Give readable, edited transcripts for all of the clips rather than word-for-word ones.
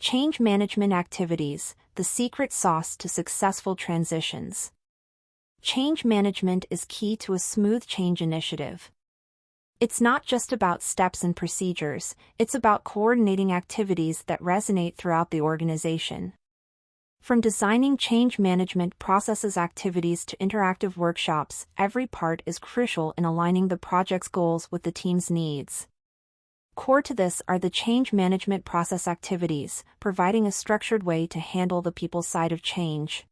Change management activities, the secret sauce to successful transitions. Change management is key to a smooth change initiative. It's not just about steps and procedures, it's about coordinating activities that resonate throughout the organization. From designing change management processes activities to interactive workshops, every part is crucial in aligning the project's goals with the team's needs. Core to this are the change management process activities, providing a structured way to handle the people side of change.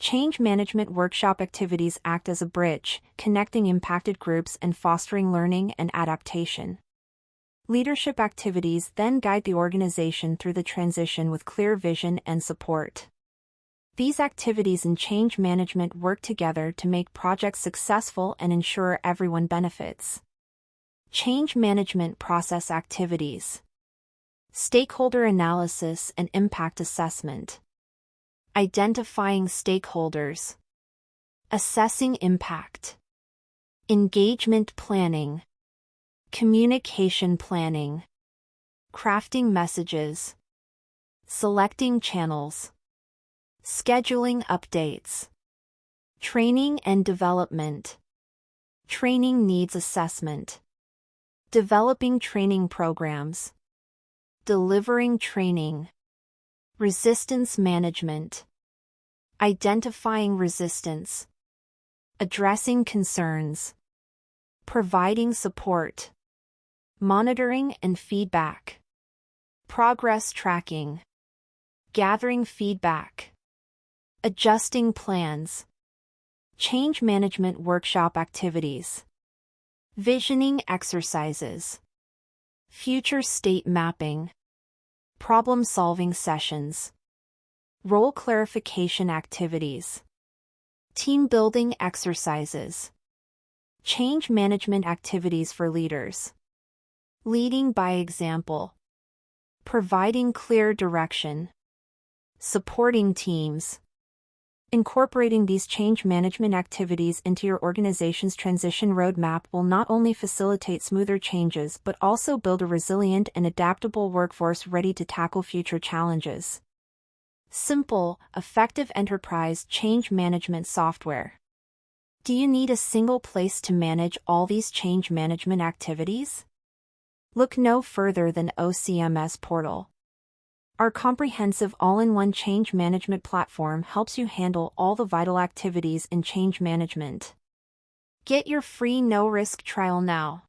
Change management workshop activities act as a bridge, connecting impacted groups and fostering learning and adaptation. Leadership activities then guide the organization through the transition with clear vision and support. These activities in change management work together to make projects successful and ensure everyone benefits. Change management process activities. Stakeholder analysis and impact assessment. Identifying stakeholders. Assessing impact. Engagement planning. Communication planning. Crafting messages. Selecting channels. Scheduling updates. Training and development. Training needs assessment. Developing training programs. Delivering training. Resistance management. Identifying resistance. Addressing concerns. Providing support. Monitoring and feedback. Progress tracking. Gathering feedback. Adjusting plans. Change management workshop activities. Visioning exercises. Future state mapping. Problem-solving sessions. Role clarification activities. Team-building exercises. Change management activities for leaders. Leading by example. Providing clear direction. Supporting teams. Incorporating these change management activities into your organization's transition roadmap will not only facilitate smoother changes but also build a resilient and adaptable workforce ready to tackle future challenges. Simple, effective enterprise change management software. Do you need a single place to manage all these change management activities? Look no further than OCMS Portal. Our comprehensive all-in-one change management platform helps you handle all the vital activities in change management. Get your free no-risk trial now.